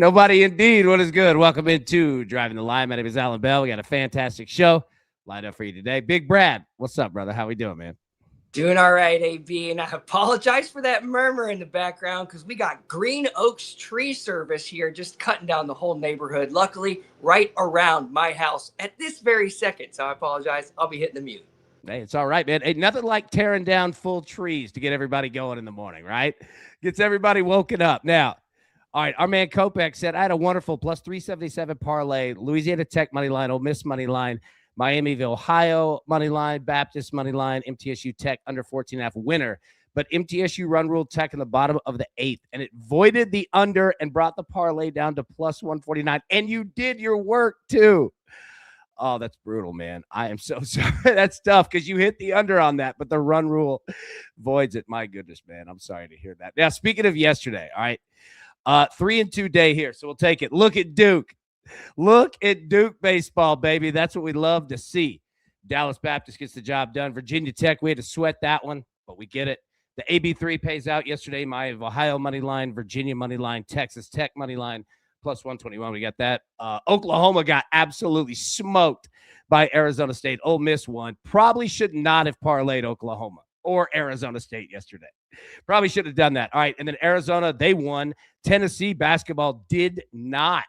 Nobody indeed. What is good? Welcome into Driving the Line. My name is Alan Bell. We got a fantastic show lined up for you today. Big Brad, what's up, brother? How we doing, man? Doing all right, AB, and I apologize for that murmur in the background because we got Green Oaks tree service here just cutting down the whole neighborhood. Luckily, right around my house at this very second. So I apologize. I'll be hitting the mute. Hey, it's all right, man. Ain't nothing like tearing down full trees to get everybody going in the morning, right? Gets everybody woken up. Now, all right, our man Kopech said, I had a wonderful plus 377 parlay, Louisiana Tech money line, Ole Miss money line, Miami of Ohio money line, Baptist money line, MTSU Tech under 14.5 winner. But MTSU run rule Tech in the bottom of the eighth, and it voided the under and brought the parlay down to plus 149. And you did your work, too. Oh, that's brutal, man. I am so sorry. That's tough because you hit the under on that, but the run rule voids it. My goodness, man. I'm sorry to hear that. Now, speaking of yesterday, all right, 3-2 day here, so we'll take it. Look at Duke. Look at Duke baseball, baby. That's what we love to see. Dallas Baptist gets the job done. Virginia Tech, we had to sweat that one, but we get it. The AB3 pays out yesterday. My Ohio money line, Virginia money line, Texas Tech money line. Plus 121. We got that. Oklahoma got absolutely smoked by Arizona State. Ole Miss won. Probably should not have parlayed Oklahoma or Arizona State yesterday. Probably should have done that. All right. And then Arizona, they won. Tennessee basketball did not.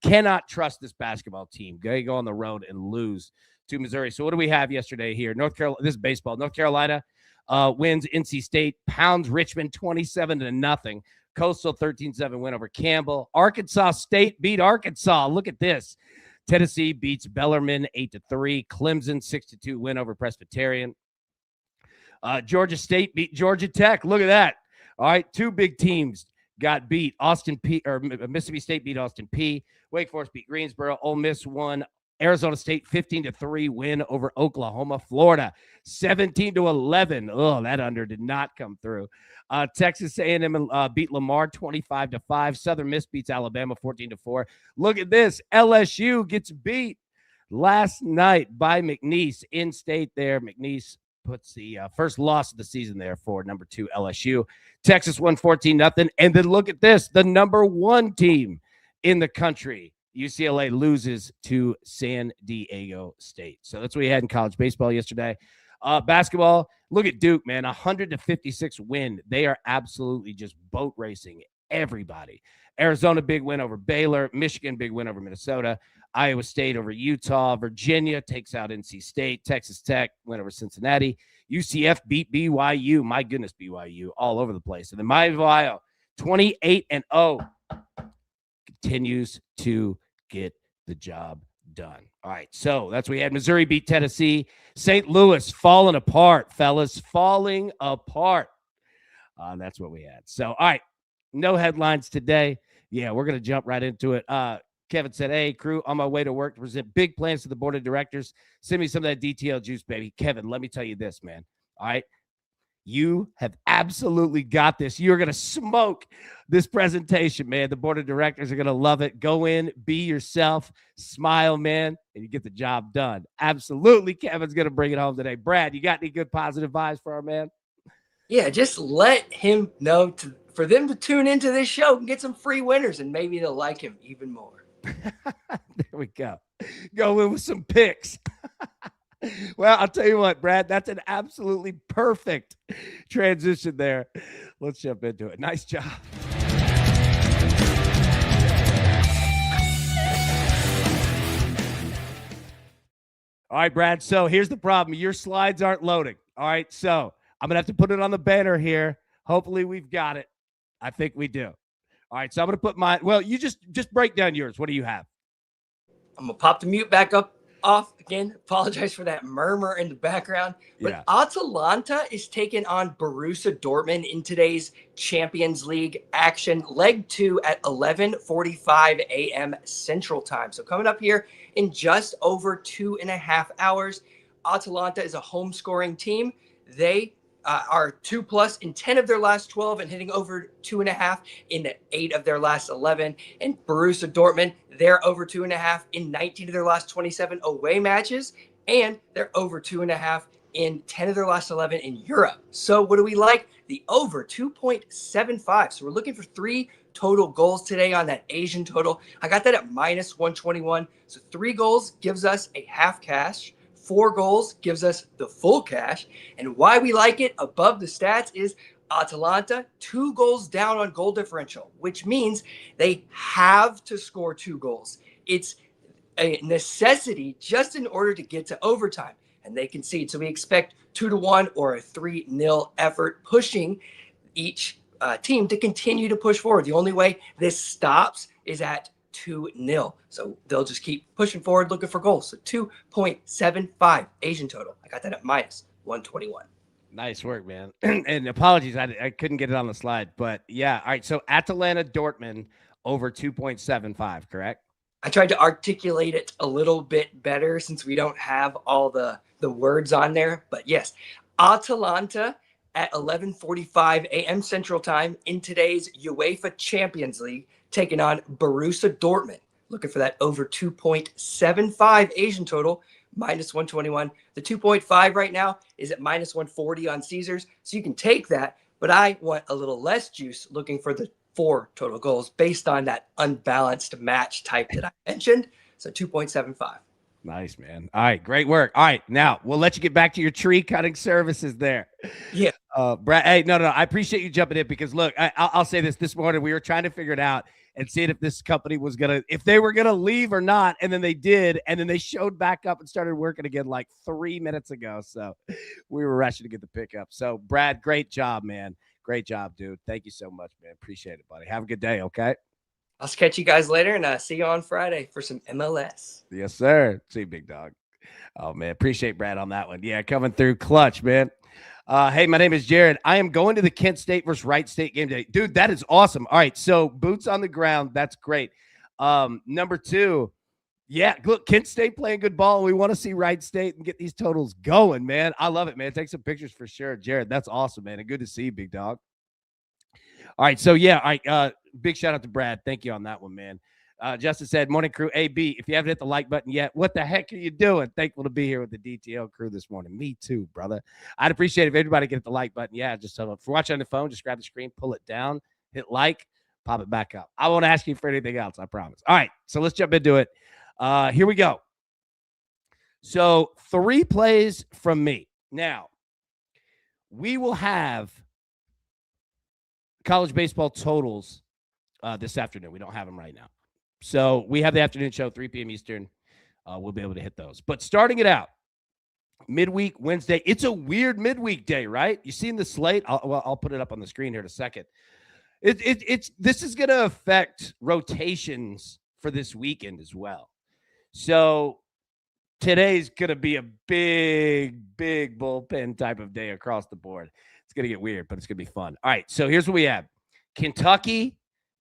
Cannot trust this basketball team. They go on the road and lose to Missouri. So what do we have yesterday here? North Carolina. This is baseball. North Carolina wins NC State. Pounds Richmond 27-0. Coastal 13-7 win over Campbell. Arkansas State beat Arkansas. Look at this. Tennessee beats Bellarmine 8-3. Clemson 6-2 win over Presbyterian. Georgia State beat Georgia Tech. Look at that. All right, two big teams got beat. Mississippi State beat Austin Peay. Wake Forest beat Greensboro. Ole Miss won. Arizona State 15-3 win over Oklahoma. Florida 17-11. Oh, that under did not come through. Texas A&M beat Lamar 25-5. Southern Miss beats Alabama 14-4. Look at this. LSU gets beat last night by McNeese in state there. McNeese puts the first loss of the season there for number 2 LSU. Texas won 14-0. And then look at this. The number 1 team in the country, UCLA, loses to San Diego State. So that's what we had in college baseball yesterday. Basketball, look at Duke, man, 100-56 win. They are absolutely just boat racing everybody. Arizona, big win over Baylor. Michigan, big win over Minnesota. Iowa State over Utah. Virginia takes out NC State. Texas Tech win over Cincinnati. UCF beat BYU. My goodness, BYU all over the place. And then Miami of Ohio, 28-0, continues to get the job done. All right, so that's what we had. Missouri beat Tennessee. St. Louis falling apart, fellas, falling apart. That's what we had. So, all right, no headlines today. Yeah, we're going to jump right into it. Kevin said, hey, crew, on my way to work to present big plans to the board of directors. Send me some of that DTL juice, baby. Kevin, let me tell you this, man. All right, you have absolutely got this. You're going to smoke this presentation, man. The board of directors are going to love it. Go in, be yourself, smile, man, and you get the job done. Absolutely, Kevin's going to bring it home today. Brad, you got any good positive vibes for our man? Yeah, just let him know for them to tune into this show and get some free winners, and maybe they'll like him even more. There we go. Go in with some picks. Well, I'll tell you what, Brad, that's an absolutely perfect transition there. Let's jump into it. Nice job. All right, Brad. So here's the problem. Your slides aren't loading. All right. So I'm going to have to put it on the banner here. Hopefully we've got it. I think we do. All right. So I'm going to put mine. Well, you just break down yours. What do you have? I'm going to pop the mute back up. Off again. Apologize for that murmur in the background. But yeah. Atalanta is taking on Borussia Dortmund in today's Champions League action. Leg 2 at 11:45 a.m. Central Time. So coming up here in just over 2.5 hours. Atalanta is a home scoring team. They are 2+ in 10 of their last 12 and hitting over 2.5 in 8 of their last 11. And Borussia Dortmund, they're over 2.5 in 19 of their last 27 away matches. And they're over 2.5 in 10 of their last 11 in Europe. So what do we like? The over 2.75. So we're looking for 3 total goals today on that Asian total. I got that at minus 121. So 3 goals gives us a half cash. 4 goals gives us the full cash. And why we like it above the stats is Atalanta, 2 goals down on goal differential, which means they have to score 2 goals. It's a necessity just in order to get to overtime, and they concede. So we expect 2-1 or a 3-0 effort, pushing each team to continue to push forward. The only way this stops is at 2-0. So they'll just keep pushing forward, looking for goals. So 2.75 Asian total. I got that at minus 121. Nice work, man. And apologies, I couldn't get it on the slide, but yeah. All right, so Atalanta Dortmund over 2.75, correct? I tried to articulate it a little bit better since we don't have all the words on there. But yes, Atalanta at 11:45 a.m. Central Time in today's UEFA Champions League, taking on Borussia Dortmund. Looking for that over 2.75 Asian total, minus 121. The 2.5 right now is at minus 140 on Caesars, so you can take that. But I want a little less juice, looking for the 4 total goals based on that unbalanced match type that I mentioned. So 2.75. Nice, man. All right, great work. All right, now we'll let you get back to your tree cutting services there. Yeah. Brad, hey, no, I appreciate you jumping in because look, I'll say this morning, we were trying to figure it out and seeing if this company was if they were gonna leave or not, and then they did, and then they showed back up and started working again like 3 minutes ago. So we were rushing to get the pickup. So Brad, great job, man. Great job, dude. Thank you so much, man. Appreciate it, buddy. Have a good day, okay? I'll catch you guys later, and see you on Friday for some MLS. Yes, sir. See you, big dog. Oh, man. Appreciate Brad on that one. Yeah, coming through clutch, man. Hey, my name is Jared. I am going to the Kent State versus Wright State game today. Dude, that is awesome. All right, so boots on the ground. That's great. Number 2, yeah, look, Kent State playing good ball. We want to see Wright State and get these totals going, man. I love it, man. Take some pictures for sure. Jared, that's awesome, man. And good to see you, big dog. All right, so yeah, all right, big shout out to Brad. Thank you on that one, man. Justin said, morning crew, AB, if you haven't hit the like button yet, what the heck are you doing? Thankful to be here with the DTL crew this morning. Me too, brother. I'd appreciate it if everybody could hit the like button. Yeah, just if you're watching on the phone, just grab the screen, pull it down, hit like, pop it back up. I won't ask you for anything else, I promise. All right, so let's jump into it. Here we go. So 3 plays from me. Now, we will have college baseball totals this afternoon. We don't have them right now. So we have the afternoon show, 3 p.m. Eastern. We'll be able to hit those. But starting it out, midweek Wednesday. It's a weird midweek day, right? You seen the slate? I'll put it up on the screen here in a second. This is going to affect rotations for this weekend as well. So today's going to be a big bullpen type of day across the board. It's going to get weird, but it's going to be fun. All right, so here's what we have. Kentucky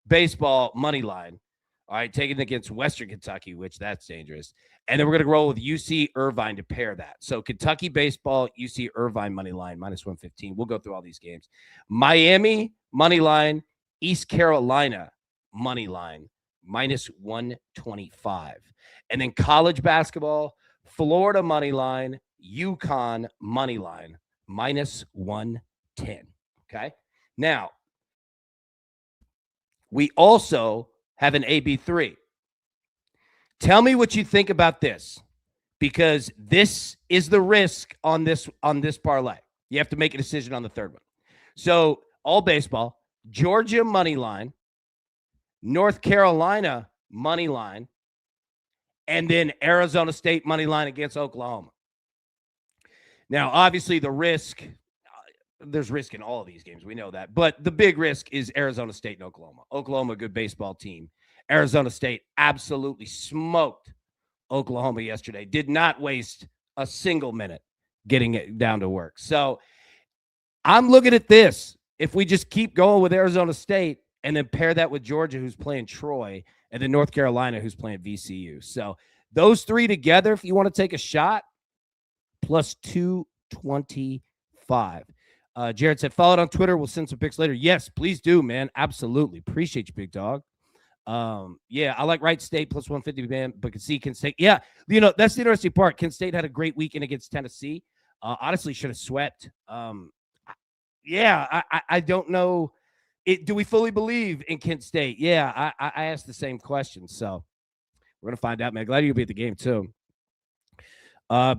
baseball money line. All right, taking it against Western Kentucky, which that's dangerous. And then we're going to roll with UC Irvine to pair that. So Kentucky baseball, UC Irvine money line, minus 115. We'll go through all these games. Miami money line, East Carolina money line, minus 125. And then college basketball, Florida money line, UConn money line, minus 110. Okay. Now, we also have an AB3. Tell me what you think about this, because this is the risk on this parlay. You have to make a decision on the third one. So all baseball, Georgia money line, North Carolina money line, and then Arizona State money line against Oklahoma. Now, obviously, the risk, there's risk in all of these games. We know that. But the big risk is Arizona State and Oklahoma. Oklahoma, a good baseball team. Arizona State absolutely smoked Oklahoma yesterday. Did not waste a single minute getting it down to work. So I'm looking at this. If we just keep going with Arizona State and then pair that with Georgia, who's playing Troy, and then North Carolina, who's playing VCU. So those 3 together, if you want to take a shot, plus 225. Jared said, follow it on Twitter. We'll send some pics later. Yes, please do, man. Absolutely. Appreciate you, big dog. Yeah, I like Wright State plus 150, man, but can see Kent State. Yeah, that's the interesting part. Kent State had a great weekend against Tennessee. Honestly, should have swept. Yeah, I don't know. Do we fully believe in Kent State? Yeah, I asked the same question. So we're going to find out, man. Glad you'll be at the game, too.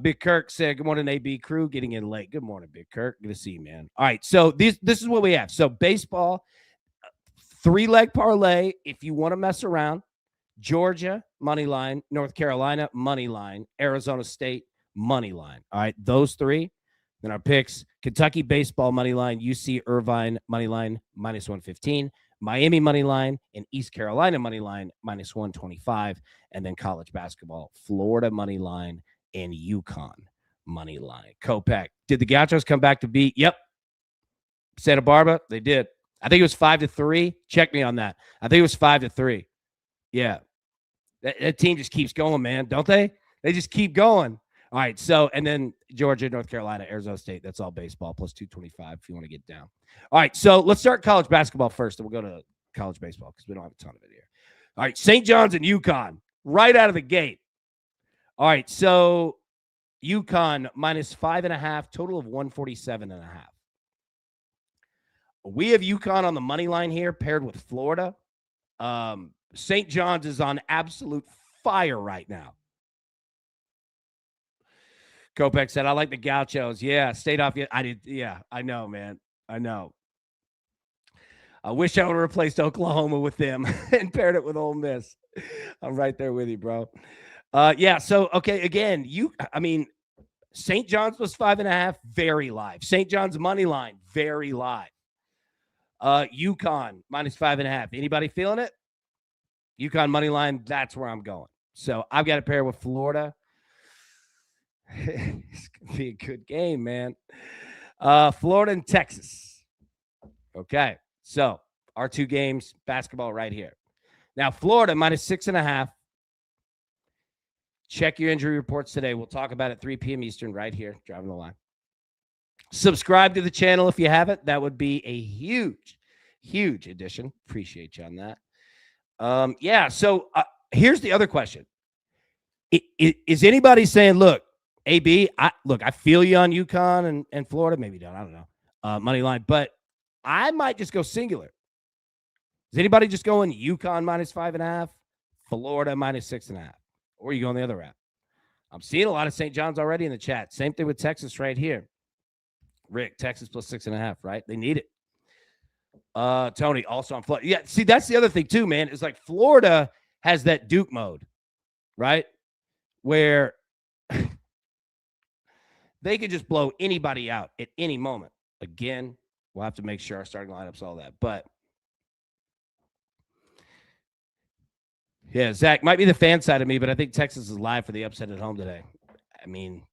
Big Kirk said, good morning, AB crew, getting in late. Good morning, Big Kirk. Good to see you, man. All right, so this is what we have. So baseball, 3-leg parlay if you want to mess around. Georgia, money line. North Carolina, money line. Arizona State, money line. All right, those three. Then our picks, Kentucky baseball, money line. UC Irvine, money line, -115. Miami money line and East Carolina money line, -125. And then college basketball, Florida money line and UConn money line. Kopech, did the Gauchos come back to beat? Yep. Santa Barbara, they did. I think it was 5-3. Check me on that. I think it was 5-3. Yeah. That team just keeps going, man, don't they? They just keep going. All right, so, and then Georgia, North Carolina, Arizona State, that's all baseball, +225 if you want to get down. All right, so let's start college basketball first, and we'll go to college baseball because we don't have a ton of it here. All right, St. John's and UConn, right out of the gate. All right, so UConn -5.5, total of 147.5. We have UConn on the money line here, paired with Florida. St. John's is on absolute fire right now. Kopech said, I like the Gauchos. Yeah, stayed off yet. I did. Yeah, I know, man. I know. I wish I would have replaced Oklahoma with them and paired it with Ole Miss. I'm right there with you, bro. Yeah, so, okay, again, St. John's was 5.5, very live. St. John's money line, very live. UConn, -5.5. Anybody feeling it? UConn money line, that's where I'm going. So I've got a pair with Florida. It's going to be a good game, man. Florida and Texas. Okay, so our two games, basketball right here. Now, Florida, -6.5. Check your injury reports today. We'll talk about it at 3 p.m. Eastern right here, driving the line. Subscribe to the channel if you haven't. That would be a huge, huge addition. Appreciate you on that. Yeah, so here's the other question. Is anybody saying, look, AB, I feel you on UConn and Florida. Maybe don't. I don't know. Money line. But I might just go singular. Is anybody just going UConn -5.5, Florida -6.5? Or are you going the other route? I'm seeing a lot of St. John's already in the chat. Same thing with Texas right here. Rick, Texas +6.5, right? They need it. Tony, also on Florida. Yeah, see, that's the other thing too, man. It's like Florida has that Duke mode, right? Where they could just blow anybody out at any moment. Again, we'll have to make sure our starting lineups, all that. But yeah, Zach, might be the fan side of me, but I think Texas is live for the upset at home today. I mean,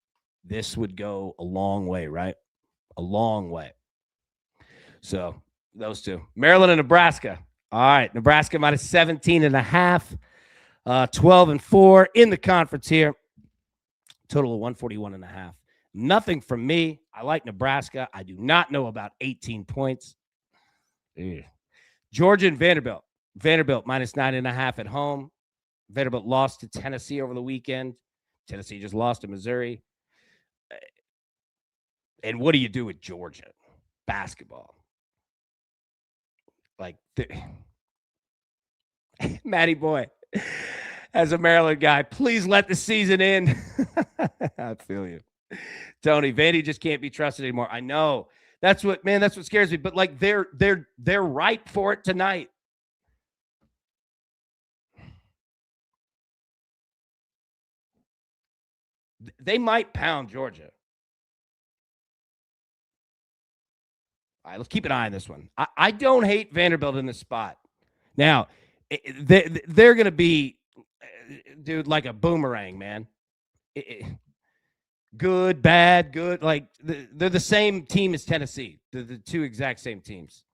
this would go a long way, right? A long way. So those two. Maryland and Nebraska. All right, Nebraska -17.5. 12-4 in the conference here. Total of 141.5. Nothing from me. I like Nebraska. I do not know about 18 points. Ugh. Georgia and Vanderbilt. Vanderbilt -9.5 at home. Vanderbilt lost to Tennessee over the weekend. Tennessee just lost to Missouri. And what do you do with Georgia? Basketball. Like, Matty boy, as a Maryland guy, please let the season end. I feel you. Tony, Vandy just can't be trusted anymore. I know. That's what scares me. But like they're ripe for it tonight. They might pound Georgia. All right, let's keep an eye on this one. I don't hate Vanderbilt in this spot. Now, they're going to be, dude, like a boomerang, man. Good, bad, good. Like, they're the same team as Tennessee. They're the two exact same teams.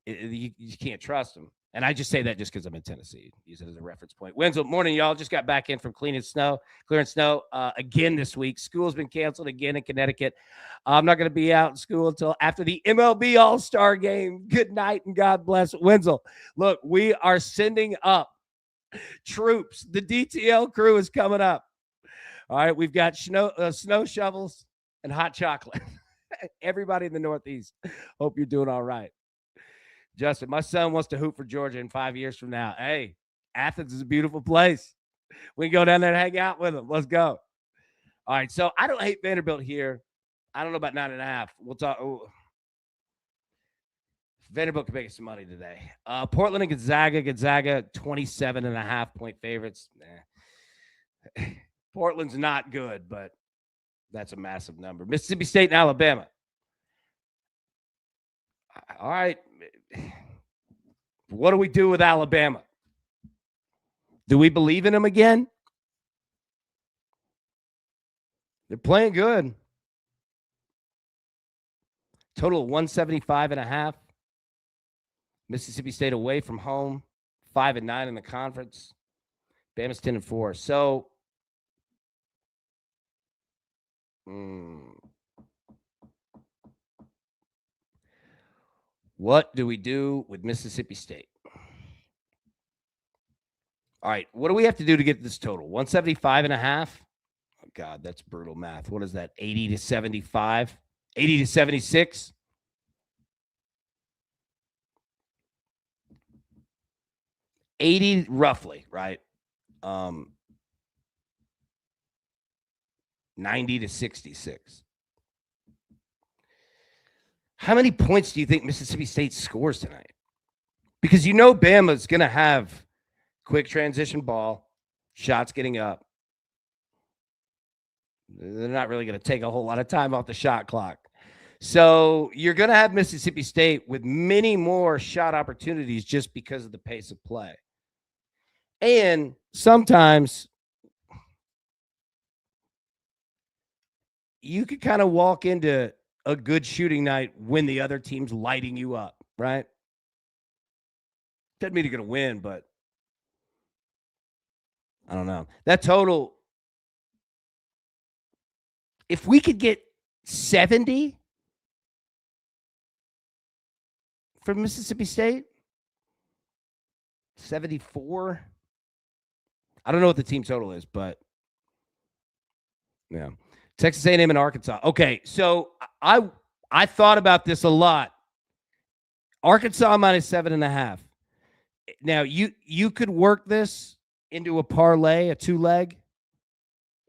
You can't trust them. And I just say that just because I'm in Tennessee. Use it as a reference point. Wenzel, morning, y'all. Just got back in from clearing snow again this week. School's been canceled again in Connecticut. I'm not going to be out in school until after the MLB All-Star game. Good night and God bless. Wenzel, look, we are sending up troops. The DTL crew is coming up. All right, we've got snow shovels and hot chocolate. Everybody in the Northeast, hope you're doing all right. Justin, my son wants to hoop for Georgia in 5 years from now. Hey, Athens is a beautiful place. We can go down there and hang out with them. Let's go. All right, so I don't hate Vanderbilt here. I don't know about 9.5. We'll talk. Ooh. Vanderbilt can make some money today. Portland and Gonzaga. Gonzaga, 27.5-point favorites. Portland's not good, but that's a massive number. Mississippi State and Alabama. All right. What do we do with Alabama? Do we believe in them again? They're playing good. Total of 175.5. Mississippi State away from home, 5-9 in the conference. Bama's 10-4. So, what do we do with Mississippi State? All right, what do we have to do to get this total? 175.5? Oh, God, that's brutal math. What is that, 80 to 75? 80 to 76? $80 roughly, right? 90 to 66. How many points do you think Mississippi State scores tonight? Because you know Bama's going to have quick transition ball, shots getting up. They're not really going to take a whole lot of time off the shot clock. So you're going to have Mississippi State with many more shot opportunities just because of the pace of play. And sometimes you could kind of walk into a good shooting night when the other team's lighting you up, right? Doesn't mean you're going to win, but I don't know. That total, if we could get 70 from Mississippi State, 74. I don't know what the team total is, but yeah. Texas A&M and Arkansas. Okay, so I thought about this a lot. Arkansas minus 7.5. Now, you could work this into a parlay, a 2-leg,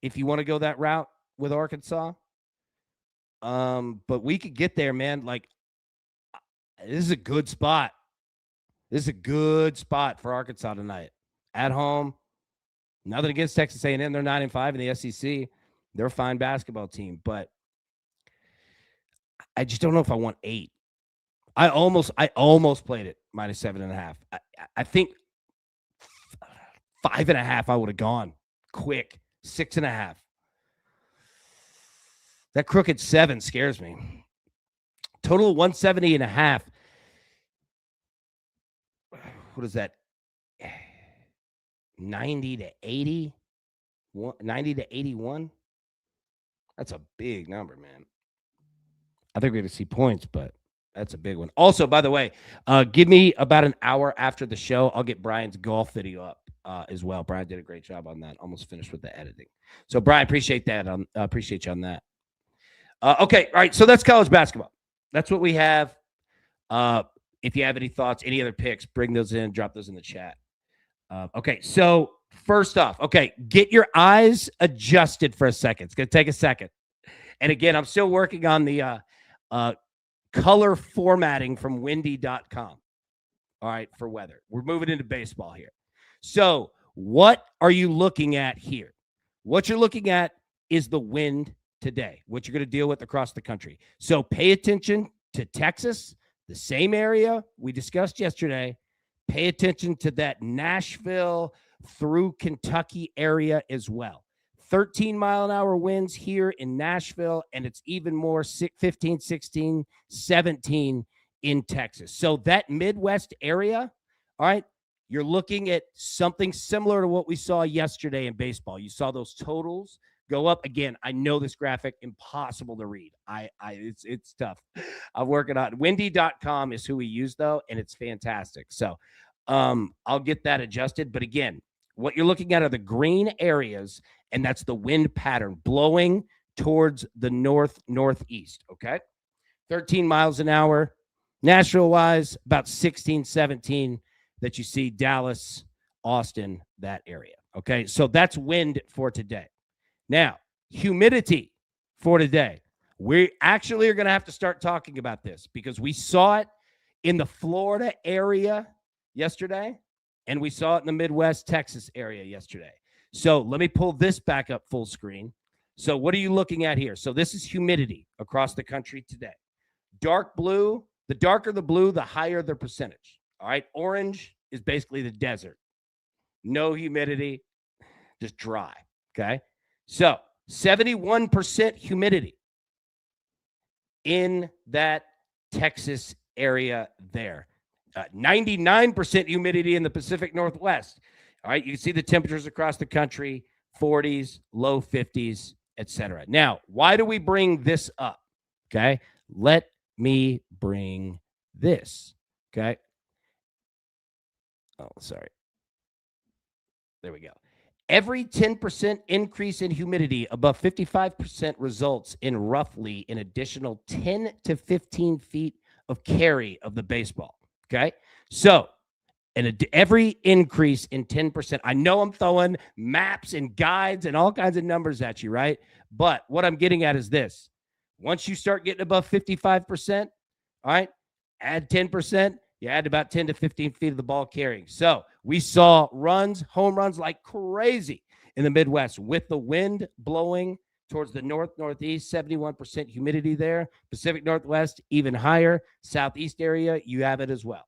if you want to go that route with Arkansas. But we could get there, man. Like, this is a good spot. This is a good spot for Arkansas tonight. At home. Nothing against Texas A&M. They're 9-5 in the SEC. They're a fine basketball team, but I just don't know if I want 8. I almost played it minus 7.5. I think 5.5 I would have gone quick. 6.5. That crooked 7 scares me. Total 170.5. What is that? 90 to 80? 90 to 81? That's a big number, man. I think we're going to see points, but that's a big one. Also, by the way, give me about an hour after the show. I'll get Brian's golf video up as well. Brian did a great job on that. Almost finished with the editing. So, Brian, appreciate that. Appreciate you on that. Okay, all right. So that's college basketball. That's what we have. If you have any thoughts, any other picks, bring those in. Drop those in the chat. Okay, so first off, get your eyes adjusted for a second. It's going to take a second. And again, I'm still working on the color formatting from windy.com. All right, for weather. We're moving into baseball here. So what are you looking at here? What you're looking at is the wind today, what you're going to deal with across the country. So pay attention to Texas, the same area we discussed yesterday. Pay attention to that Nashville through Kentucky area as well. 13-mile-an-hour winds here in Nashville, and it's even more 15, 16, 17 in Texas. So that Midwest area, all right, you're looking at something similar to what we saw yesterday in baseball. You saw those totals go up. Again, I know this graphic, impossible to read. It's tough. I'm working on it. Windy.com is who we use, though, and it's fantastic. So I'll get that adjusted. But again, what you're looking at are the green areas, and that's the wind pattern blowing towards the northeast, okay? 13 miles an hour. Nashville-wise, about 16, 17 that you see Dallas, Austin, that area. Okay, so that's wind for today. Now, humidity for today. We actually are going to have to start talking about this because we saw it in the Florida area yesterday, and we saw it in the Midwest, Texas area yesterday. So let me pull this back up full screen. So what are you looking at here? So this is humidity across the country today. Dark blue, the darker the blue, the higher the percentage. All right. Orange is basically the desert. No humidity, just dry. Okay. So 71% humidity in that Texas area there. 99% humidity in the Pacific Northwest. All right. You can see the temperatures across the country, 40s, low 50s, etc. Now, why do we bring this up? Okay. Let me bring this. Okay. Oh, sorry. There we go. Every 10% increase in humidity above 55% results in roughly an additional 10 to 15 feet of carry of the baseball. Okay. So, and every increase in 10%, I know I'm throwing maps and guides and all kinds of numbers at you, right? But what I'm getting at is this. Once you start getting above 55%, all right, add 10%, you add about 10 to 15 feet of the ball carrying. So we saw runs, home runs like crazy in the Midwest with the wind blowing towards the northeast, 71% humidity there. Pacific Northwest, even higher. Southeast area, you have it as well.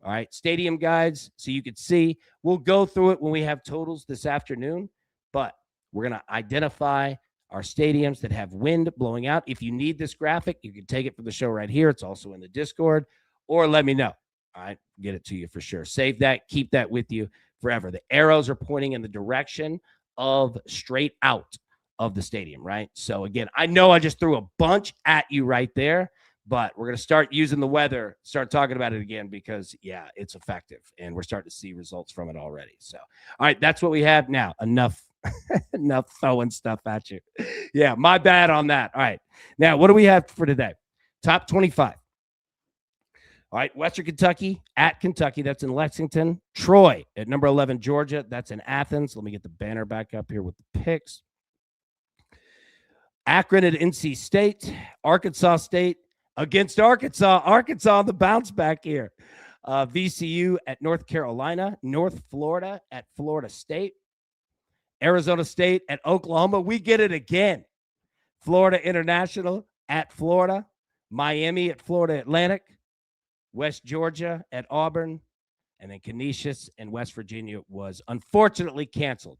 All right, stadium guides, so you can see. We'll go through it when we have totals this afternoon, but we're going to identify our stadiums that have wind blowing out. If you need this graphic, you can take it from the show right here. It's also in the Discord, or let me know. All right, get it to you for sure. Save that, keep that with you forever. The arrows are pointing in the direction of straight out of the stadium, right? So again, I know I just threw a bunch at you right there, but we're going to start using the weather, start talking about it again because, yeah, it's effective, and we're starting to see results from it already. So, all right, that's what we have now. Enough throwing stuff at you. Yeah, my bad on that. All right, now what do we have for today? Top 25. All right, Western Kentucky at Kentucky. That's in Lexington. Troy at number 11, Georgia. That's in Athens. Let me get the banner back up here with the picks. Akron at NC State. Arkansas State against Arkansas. Arkansas on the bounce back here. VCU at North Carolina. North Florida at Florida State. Arizona State at Oklahoma. We get it again. Florida International at Florida. Miami at Florida Atlantic. West Georgia at Auburn. And then Canisius and West Virginia was unfortunately canceled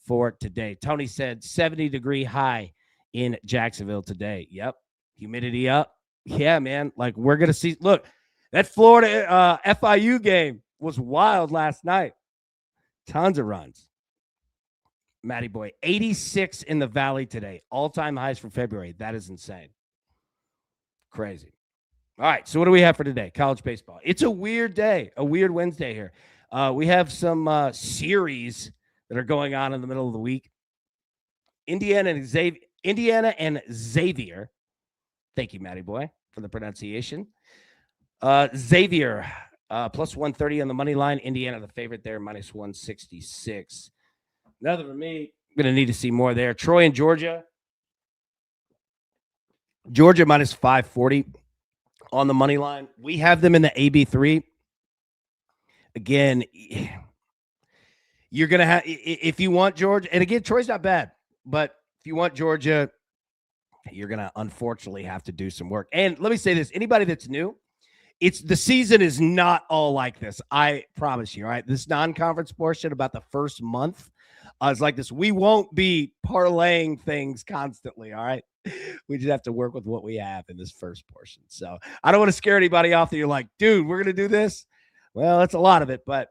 for today. Tony said 70-degree high in Jacksonville today. Yep. Humidity up. Yeah, man. Like, we're going to see. Look, that Florida FIU game was wild last night. Tons of runs. Matty boy, 86 in the Valley today. All-time highs for February. That is insane. Crazy. All right, so what do we have for today? College baseball. It's a weird day, a weird Wednesday here. We have some series that are going on in the middle of the week. Indiana and Xavier. Thank you, Matty boy, for the pronunciation. Xavier, plus 130 on the money line. Indiana, the favorite there, minus 166. Nothing for me. I'm going to need to see more there. Troy and Georgia. Georgia minus 540 on the money line. We have them in the AB3. Again, you're going to have, if you want Georgia, and again, Troy's not bad, but if you want Georgia, you're going to unfortunately have to do some work. And let me say this, anybody that's new, the season is not all like this. I promise you, all right? This non-conference portion about the first month is like this. We won't be parlaying things constantly, all right? We just have to work with what we have in this first portion. So I don't want to scare anybody off that you're like, dude, we're going to do this. Well, that's a lot of it. But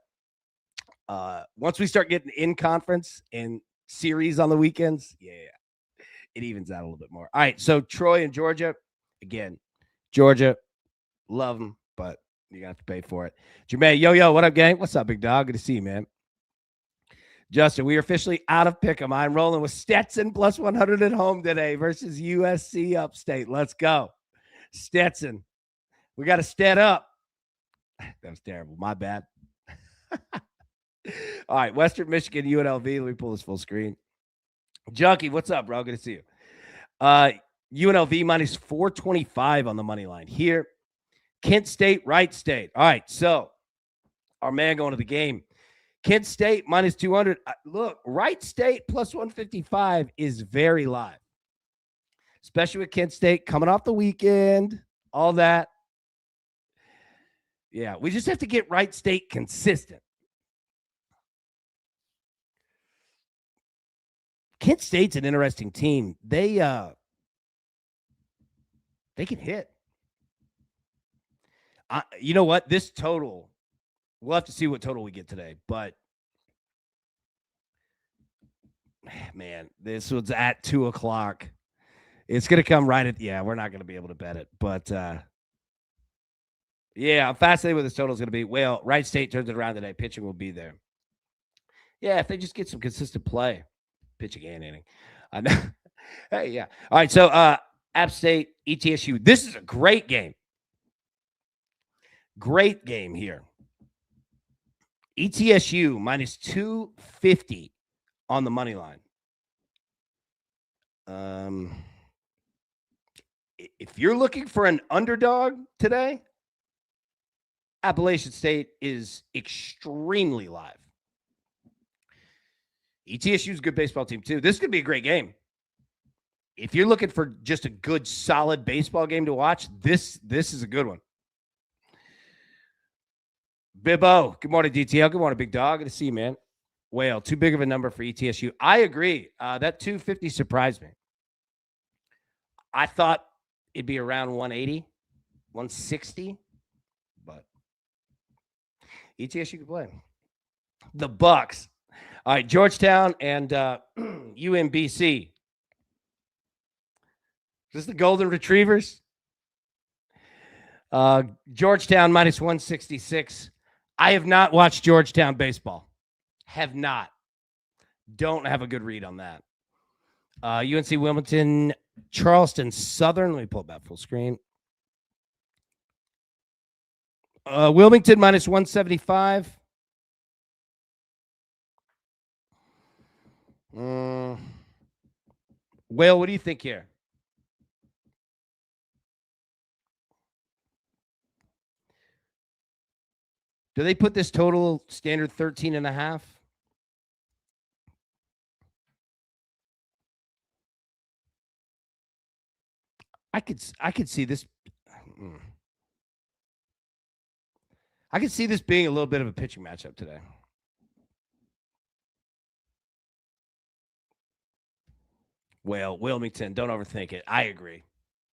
once we start getting in conference and series on the weekends, yeah, it evens out a little bit more. All right. So Troy and Georgia, again, Georgia, love them, but you have to pay for it. Jermaine, yo, what up, gang? What's up, big dog? Good to see you, man. Justin, we are officially out of pick'em. I'm rolling with Stetson plus 100 at home today versus USC upstate. Let's go. Stetson We got to stand up. That was terrible. My bad. All right, Western Michigan, UNLV. Let me pull this full screen. Junkie, what's up, bro? Good to see you. UNLV minus 425 on the money line here. Kent State, Wright State. All right, so our man going to the game. Kent State minus 200. Look, Wright State plus 155 is very live, especially with Kent State coming off the weekend, all that. Yeah, we just have to get Wright State consistent. Kent State's an interesting team. They can hit. You know what? This total, we'll have to see what total we get today. But, man, this was at 2 o'clock. It's going to come right at, we're not going to be able to bet it. But, I'm fascinated what this total is going to be. Well, Wright State turns it around today. Pitching will be there. Yeah, if they just get some consistent play. Pitching and inning. I know. Hey, yeah. All right, so App State, ETSU. This is a great game. Great game here. ETSU minus 250 on the money line. If you're looking for an underdog today, Appalachian State is extremely live. ETSU is a good baseball team, too. This could be a great game. If you're looking for just a good, solid baseball game to watch, this is a good one. Bibbo, good morning, DTL. Good morning, big dog. Good to see you, man. Whale, too big of a number for ETSU. I agree. That 250 surprised me. I thought it'd be around 180, 160, but ETSU could play. The Bucks. All right, Georgetown and UMBC. Is this the Golden Retrievers? Georgetown minus 166. I have not watched Georgetown baseball. Have not. Don't have a good read on that. UNC Wilmington, Charleston Southern. Let me pull it back full screen. Wilmington minus 175. Well, what do you think here? Do they put this total standard 13.5? I could see this. I could see this being a little bit of a pitching matchup today. Well, Wilmington, don't overthink it. I agree.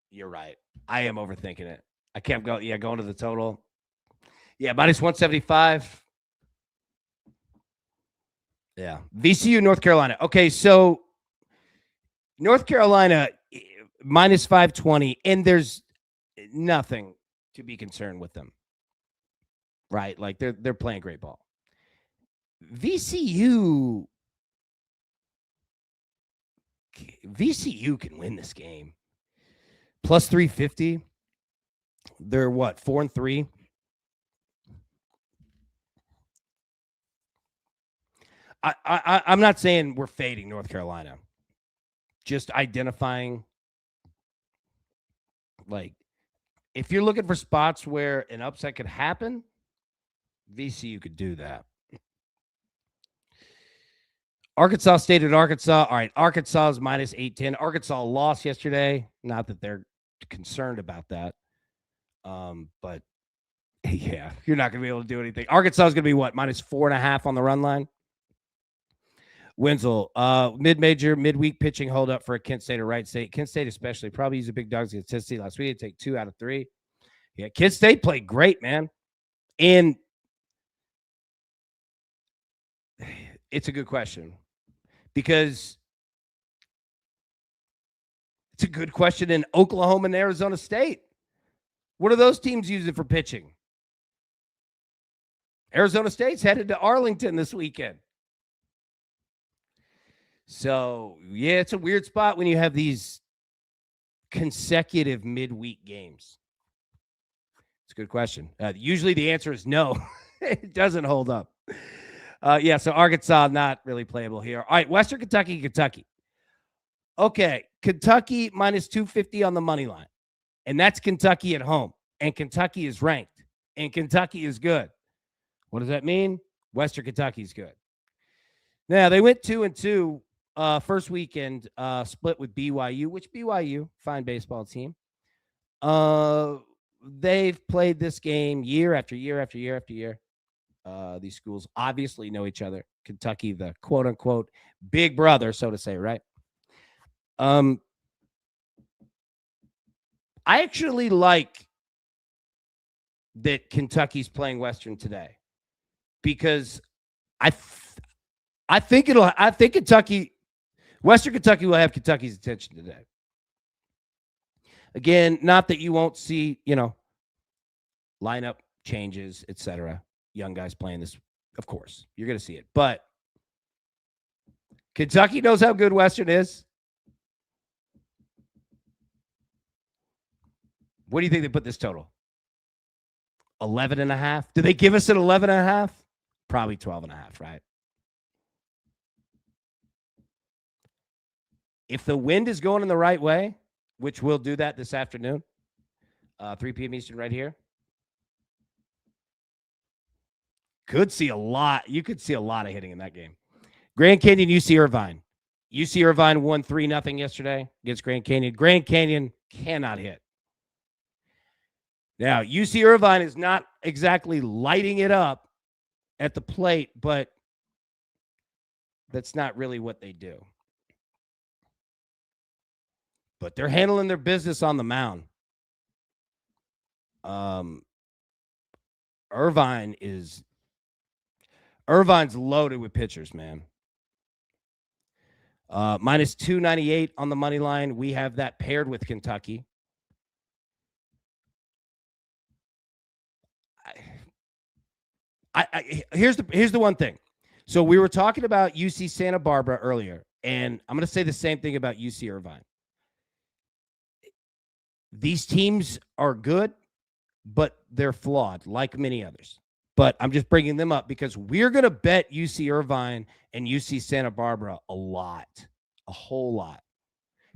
You're right. I am overthinking it. I kept going. Yeah, going to the total. Yeah, minus 175. Yeah. VCU, North Carolina. Okay, so North Carolina minus 520, and there's nothing to be concerned with them. Right? Like they're playing great ball. VCU can win this game. Plus 350. They're what? 4-3. I'm not saying we're fading North Carolina. Just identifying, like, if you're looking for spots where an upset could happen, VCU could do that. Arkansas State at Arkansas. All right, Arkansas is minus 810. Arkansas lost yesterday. Not that they're concerned about that. But, yeah, you're not going to be able to do anything. Arkansas is going to be what? Minus 4.5 on the run line? Wenzel, mid-major, midweek pitching hold up for a Kent State or Wright State. Kent State especially. Probably used the big dogs against Tennessee last week. They take 2 out of 3. Yeah, Kent State played great, man. And it's a good question. Because it's a good question in Oklahoma and Arizona State. What are those teams using for pitching? Arizona State's headed to Arlington this weekend. So, yeah, it's a weird spot when you have these consecutive midweek games. a good question. Usually the answer is no. It doesn't hold up. Yeah, so Arkansas not really playable here. All right, Western Kentucky, Kentucky. Okay, Kentucky minus 250 on the money line. And that's Kentucky at home. And Kentucky is ranked. And Kentucky is good. What does that mean? Western Kentucky is good. Now, they went 2-2 first weekend, split with BYU, which BYU, fine baseball team. They've played this game year after year after year after year. These schools obviously know each other. Kentucky, the quote unquote big brother, so to say, right? I actually like that Kentucky's playing Western today because I think Western Kentucky will have Kentucky's attention today. Again, not that you won't see, lineup changes, etc. Young guys playing this, of course, you're going to see it. But Kentucky knows how good Western is. What do you think they put this total? 11.5? Did they give us an 11.5? Probably 12.5, right? If the wind is going in the right way, which we'll do that this afternoon, 3 p.m. Eastern right here, could see a lot. You could see a lot of hitting in that game. Grand Canyon, UC Irvine. UC Irvine won 3-0 yesterday against Grand Canyon. Grand Canyon cannot hit. Now, UC Irvine is not exactly lighting it up at the plate, but that's not really what they do. But they're handling their business on the mound. Irvine's loaded with pitchers, man. Minus 298 on the money line. We have that paired with Kentucky. Here's the one thing. So we were talking about UC Santa Barbara earlier, and I'm going to say the same thing about UC Irvine. These teams are good, but they're flawed, like many others. But I'm just bringing them up because we're going to bet UC Irvine and UC Santa Barbara a whole lot,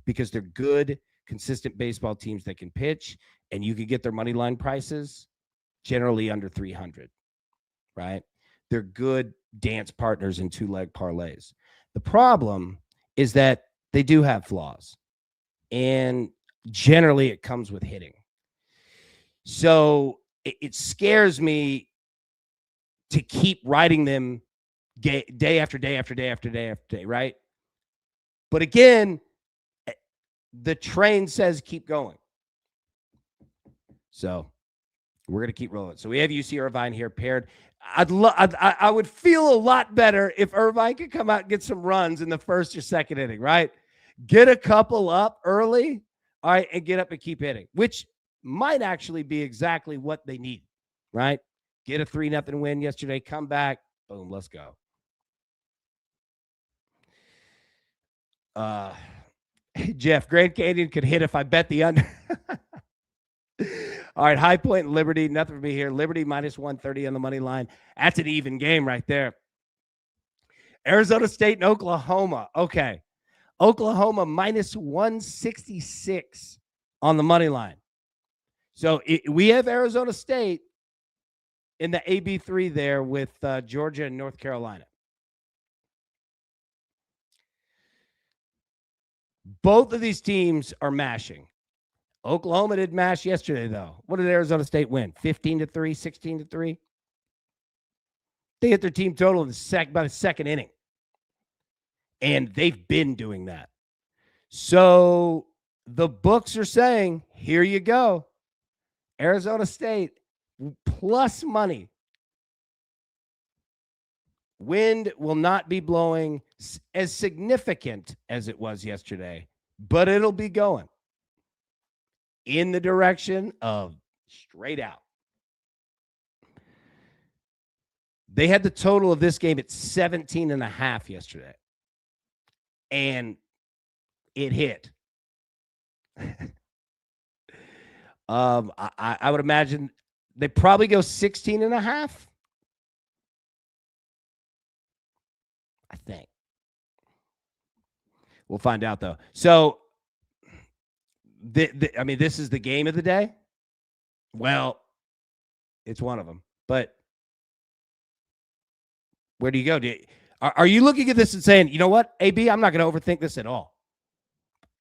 because they're good, consistent baseball teams that can pitch, and you can get their money line prices generally under 300, right? They're good dance partners in 2-leg parlays. The problem is that they do have flaws, and generally it comes with hitting. So it scares me to keep riding them day after day after day after day after day, right? But again, the train says keep going. So we're going to keep rolling. So we have UC Irvine here paired. I would feel a lot better if Irvine could come out and get some runs in the first or second inning, right? Get a couple up early, all right, and get up and keep hitting, which might actually be exactly what they need, right? Get a 3-0 win yesterday, come back, boom, let's go. Jeff, Grand Canyon could hit if I bet the under. All right, High Point and Liberty, nothing for me here. Liberty minus 130 on the money line. That's an even game right there. Arizona State and Oklahoma. Okay. Oklahoma minus 166 on the money line. So we have Arizona State in the AB3 there with Georgia and North Carolina. Both of these teams are mashing. Oklahoma did mash yesterday, though. What did Arizona State win? 15-3, 16-3? They hit their team total in by the second inning. And they've been doing that. So the books are saying, here you go. Arizona State plus money. Wind will not be blowing as significant as it was yesterday, but it'll be going in the direction of straight out. They had the total of this game at 17.5 yesterday. And it hit. I would imagine They probably go 16.5. I think. We'll find out, though. So, this is the game of the day. Well, it's one of them. But where do you go? Are you looking at this and saying, you know what, AB, I'm not going to overthink this at all?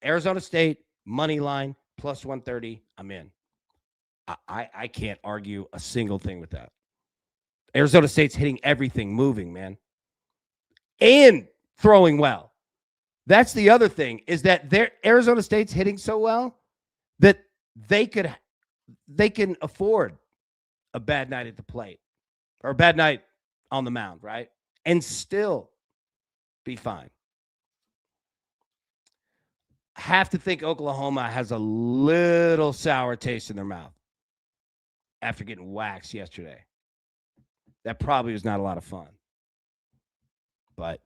Arizona State, money line, plus 130, I'm in. I can't argue a single thing with that. Arizona State's hitting everything, moving, man. And throwing well. That's the other thing, is that Arizona State's hitting so well that they can afford a bad night at the plate or a bad night on the mound, right? And still be fine. Have to think Oklahoma has a little sour taste in their mouth after getting waxed yesterday. That probably was not a lot of fun. But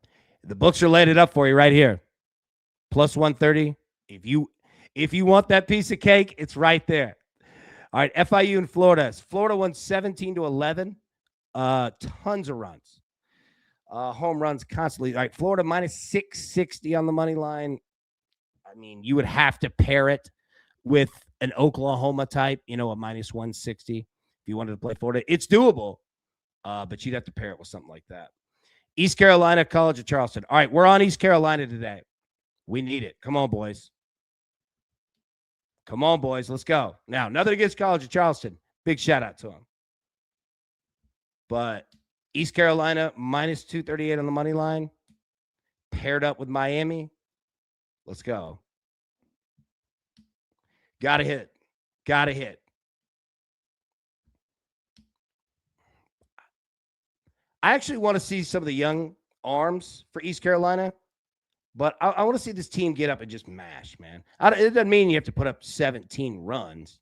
the books are laid it up for you right here. Plus 130. If you want that piece of cake, it's right there. All right, FIU and Florida. Florida won 17-11. Tons of runs. Home runs constantly. All right, Florida minus 660 on the money line. I mean, you would have to pair it with an Oklahoma type, a minus 160 if you wanted to play Florida. It's doable, but you'd have to pair it with something like that. East Carolina, College of Charleston. All right, we're on East Carolina today. We need it. Come on, boys. Come on, boys. Let's go. Now, nothing against College of Charleston. Big shout out to them. But East Carolina, minus 238 on the money line, paired up with Miami. Let's go. Got to hit. Got to hit. I actually want to see some of the young arms for East Carolina, but I want to see this team get up and just mash, man. It doesn't mean you have to put up 17 runs,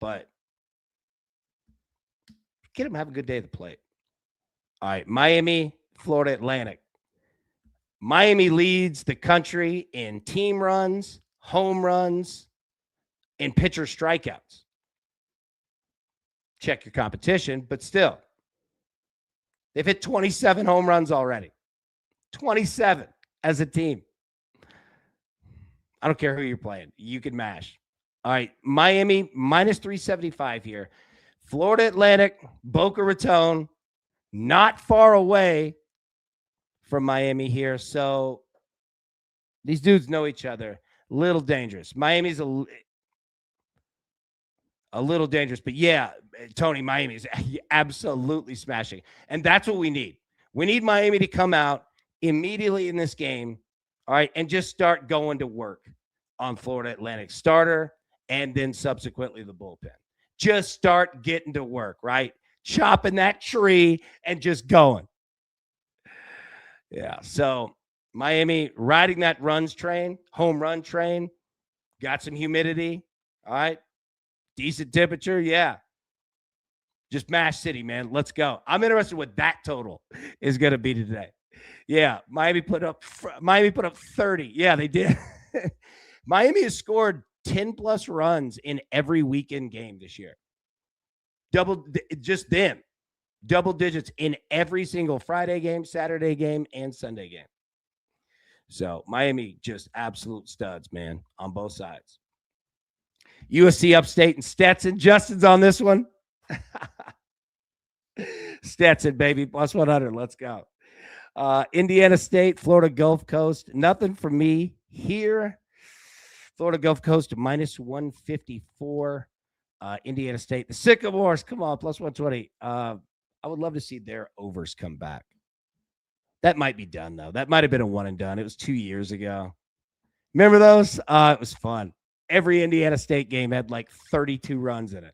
but get them to have a good day at the plate. All right, Miami, Florida Atlantic. Miami leads the country in team runs, home runs, and pitcher strikeouts. Check your competition, but still. They've hit 27 home runs already. 27 as a team. I don't care who you're playing. You can mash. All right, Miami, minus 375 here. Florida Atlantic, Boca Raton, not far away from Miami here. So these dudes know each other. Little dangerous. Miami's a little dangerous. But yeah, Tony, Miami is absolutely smashing. And that's what we need. We need Miami to come out immediately in this game, all right, and just start going to work on Florida Atlantic starter and then subsequently the bullpen. Just start getting to work, right? Chopping that tree and just going. Yeah, so Miami riding that home run train, got some humidity, all right? Decent temperature, yeah. Just mash city, man. Let's go. I'm interested what that total is going to be today. Yeah, Miami put up 30. Yeah, they did. Miami has scored 10-plus runs in every weekend game this year. Just them. Double digits in every single Friday game, Saturday game, and Sunday game. So Miami just absolute studs, man, on both sides. USC Upstate and Stetson. Justin's on this one. Stetson, baby, plus 100. Let's go. Indiana State, Florida Gulf Coast. Nothing for me here. Florida Gulf Coast minus 154. Indiana State, the Sycamores. Come on, plus 120. I would love to see their overs come back. That might be done, though. That might have been a one and done. It was 2 years ago. Remember those? It was fun. Every Indiana State game had like 32 runs in it.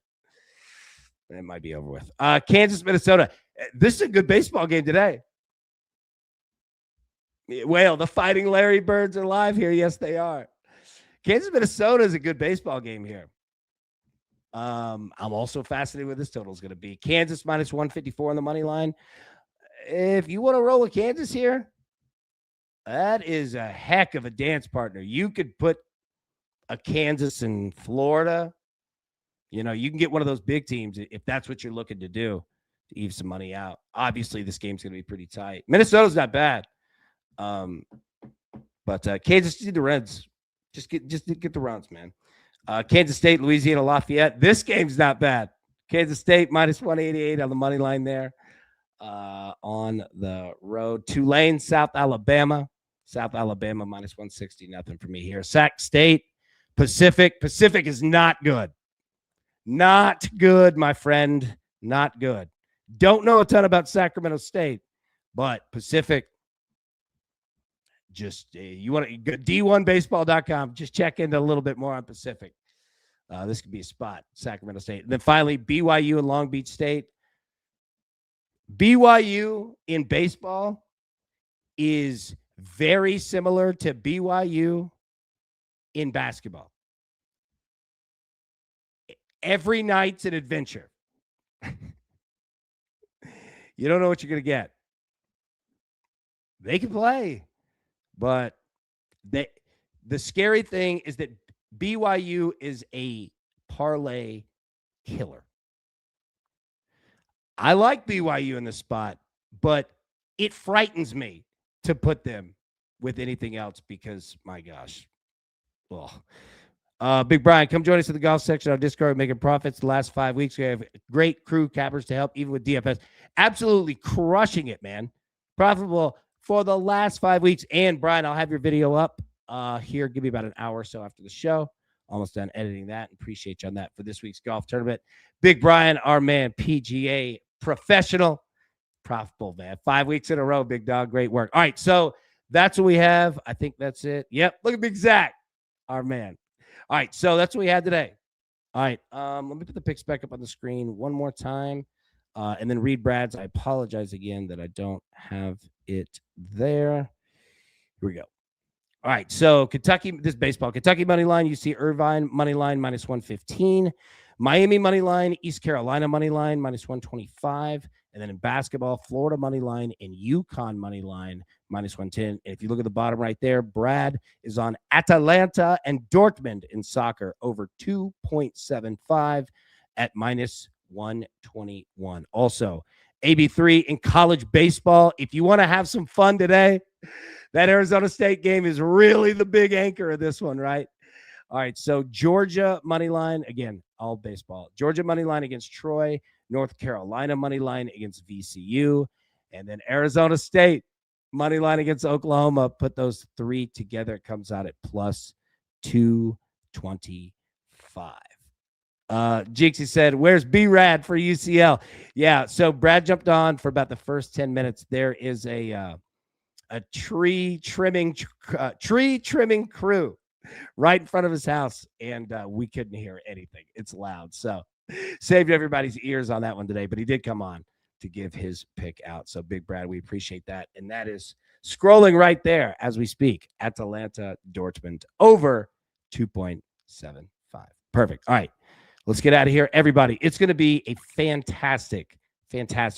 It might be over with. Kansas, Minnesota. This is a good baseball game today. Well, the Fighting Larry Birds are live here. Yes, they are. Kansas, Minnesota is a good baseball game here. I'm also fascinated with this total is going to be. Kansas minus 154 on the money line. If you want to roll with Kansas here, that is a heck of a dance partner. You could put a Kansas and Florida. You know, you can get one of those big teams if that's what you're looking to do to eve some money out. Obviously, this game's going to be pretty tight. Minnesota's not bad. But Kansas City, the Reds, just get the runs, man. Kansas State, Louisiana Lafayette. This game's not bad. Kansas State minus 188 on the money line there on the road. Tulane, South Alabama. South Alabama minus 160. Nothing for me here. Sac State, Pacific. Pacific is not good. Not good, my friend. Not good. Don't know a ton about Sacramento State, but Pacific. Just you want to go d1baseball.com. Just check into a little bit more on Pacific. This could be a spot, Sacramento State. And then finally, BYU and Long Beach State. BYU in baseball is very similar to BYU in basketball. Every night's an adventure. You don't know what you're going to get. They can play, but the scary thing is that BYU is a parlay killer. I like BYU in this spot, but it frightens me to put them with anything else because, my gosh. Big Brian, come join us in the golf section of our Discord, making profits the last 5 weeks. We have great crew cappers to help, even with DFS. Absolutely crushing it, man. Profitable for the last 5 weeks. And, Brian, I'll have your video up here. Give me about an hour or so after the show. Almost done editing that. Appreciate you on that for this week's golf tournament. Big Brian, our man, PGA professional. Profitable, man. 5 weeks in a row, big dog. Great work. All right, so that's what we have. I think that's it. Yep, look at Big Zach, our man. All right, so that's what we had today. All right, let me put the picks back up on the screen one more time and then read Brad's. I apologize again that I don't have it there. Here we go. All right, so Kentucky, this baseball. Kentucky money line, you see Irvine money line minus 115. Miami money line, East Carolina money line minus 125. And then in basketball, Florida money line and UConn money line minus 110. And if you look at the bottom right there, Brad is on Atalanta and Dortmund in soccer over 2.75 at minus 121. Also, AB3 in college baseball. If you want to have some fun today, that Arizona State game is really the big anchor of this one, right? All right, so Georgia money line, again, all baseball. Georgia money line against Troy, North Carolina money line against VCU, and then Arizona State money line against Oklahoma. Put those three together, it comes out at plus 225. Jeeksy said, where's B-Rad for UCL? Yeah, so Brad jumped on for about the first 10 minutes. There is a tree trimming crew right in front of his house, and we couldn't hear anything. It's loud. So saved everybody's ears on that one today, but he did come on to give his pick out. So Big Brad, we appreciate that. And that is scrolling right there as we speak. Atalanta Dortmund over 2.75. Perfect. All right, let's get out of here, everybody. It's going to be a fantastic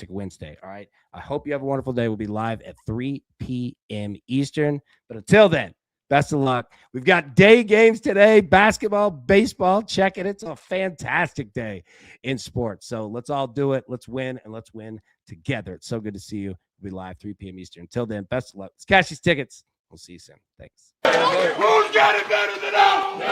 Wednesday. All right. I hope you have a wonderful day. We'll be live at 3 p.m. Eastern. But until then, best of luck. We've got day games today, basketball, baseball. Check it. It's a fantastic day in sports. So let's all do it. Let's win, and let's win together. It's so good to see you. We'll be live 3 p.m. Eastern. Until then, best of luck. Let's cash these tickets. We'll see you soon. Thanks. Who's got it better than us?